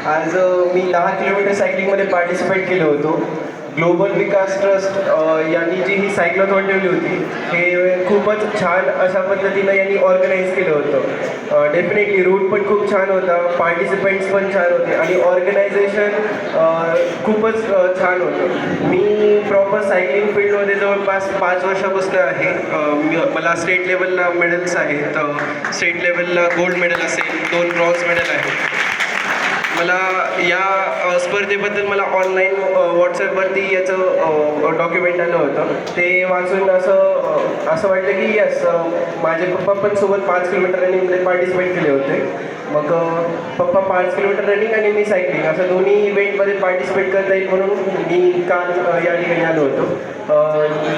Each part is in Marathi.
आज मी 10 किलोमीटर सायकलिंगमध्ये पार्टिसिपेट केलं होतो. ग्लोबल विकास ट्रस्ट यांनी जी ही सायक्लोथॉन ठेवली होती हे खूपच छान अशा पद्धतीनं यांनी ऑर्गनाईज केलं होतं. डेफिनेटली रूट पण खूप छान होता, पार्टिसिपेंट्स पण छान होते आणि ऑर्गनायझेशन खूपच छान होतं. मी प्रॉपर सायकलिंग फील्डमध्ये जवळपास 5 वर्षापासून आहे. मला स्टेट लेवलला मेडल्स आहेत. स्टेट लेवलला गोल्ड मेडल असेल, 2 ब्रॉन्झ मेडल आहेत. मला या स्पर्धेबद्दल मला ऑनलाईन व्हॉट्सॲपवरती याचं डॉक्युमेंट आलं होतं. ते वाचून असं वाटलं की यस, माझे पप्पा पण सोबत 5 किलोमीटर रनिंगमध्ये पार्टिसिपेट केले होते. मग पप्पा 5 किलोमीटर रनिंग आणि मी सायकलिंग असं दोन्ही इव्हेंटमध्ये पार्टिसिपेट करता येईल म्हणून मी काल या ठिकाणी आलो होतो.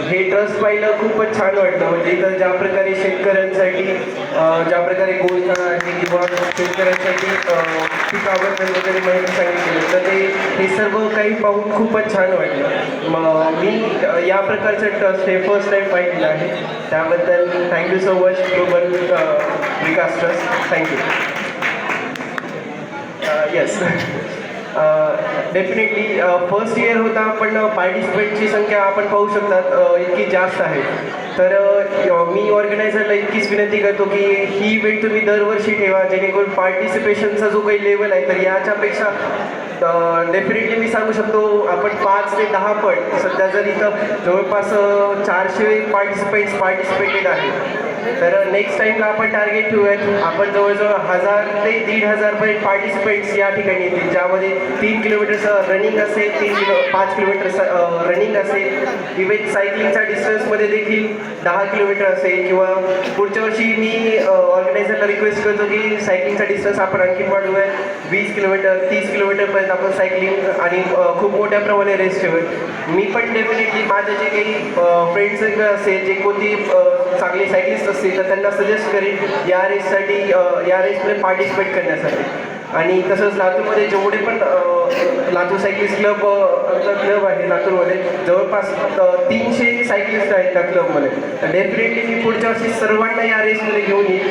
हे ट्रस्ट पाहिलं खूपच छान वाटलं. म्हणजे इथं ज्या प्रकारे शेतकऱ्यांसाठी ज्या प्रकारे गोष्टी किंवा शेतकऱ्यांसाठी पिकाबद्दल वगैरे माहिती सांगितली तर हे सर्व काही पाहून खूपच छान वाटलं. मग मी या प्रकारचं ट्रस्ट हे फर्स्ट टाईम पाहिलेलं आहे. त्याबद्दल thank you so much global Vikas trust. Thank you. Yes, definitely first year होता पण पार्टिसिपेंटची संख्या आपण पाहू शकतात इतकी जास्त आहे. तर मी ऑर्गनायझरला इतकीच विनंती करतो की ही इव्हेंट तुम्ही दरवर्षी ठेवा जेणेकरून पार्टिसिपेशनचा जो काही लेवल आहे तर याच्यापेक्षा डेफिनेटली मी सांगू शकतो आपण 5 ते 10 पट सध्या जर इथं जवळपास 400 पार्टिसिपेटेड आहे. तर नेक्स्ट टाईमला आपण टार्गेट ठेवूयात. आपण जवळजवळ 1000 ते 1500 पर्यंत पार्टिसिपेंट्स या ठिकाणी येतील, ज्यामध्ये 3 किलोमीटरचं रनिंग असेल, 5 किलोमीटर रनिंग असेल, इव्हेन सायकलिंगच्या डिस्टन्समध्ये देखील 10 किलोमीटर असेल. किंवा पुढच्या वर्षी मी ऑर्गनायझरला रिक्वेस्ट करतो की सायकलिंगचा डिस्टन्स आपण आणखी वाढवूयात. 20 किलोमीटर 30 किलोमीटरपर्यंत आपण सायकलिंग आणि खूप मोठ्या प्रमाणे रेस ठेवूयात. मी पण डेफिनेटली माझे जे काही फ्रेंड्स असेल, जे कोणती चांगली सायकलिस्ट असतील तर त्यांना सजेस्ट करेन या रेसमध्ये पार्टिसिपेट करण्यासाठी. आणि तसंच लातूरमध्ये जेवढे पण लातूर सायकलिस्ट क्लब आहे लातूरमध्ये जवळपास 300 सायकलिस्ट आहेत त्या क्लबमध्ये. तर डेफिनेटली मी पुढच्या वर्षी सर्वांना या रेसमध्ये घेऊन येईल.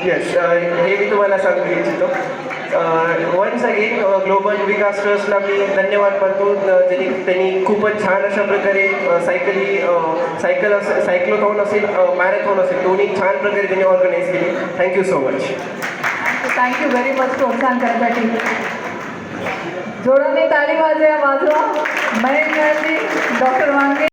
येस, हे मी तुम्हाला सांगू इच्छितो. वन्स अगेन ग्लोबल विकास ट्रस्टला मी धन्यवाद मानतो. त्यांनी खूपच छान अशा प्रकारे सायक्लोथॉन असेल, मॅरेथॉन असेल, दोन्ही छान प्रकारे त्यांनी ऑर्गनाईज केली. Thank you so much. Thank you very much प्रोत्साहन करण्यासाठी. जोराने ताली वाजवा महेश गांधी, डॉक्टर वांगे.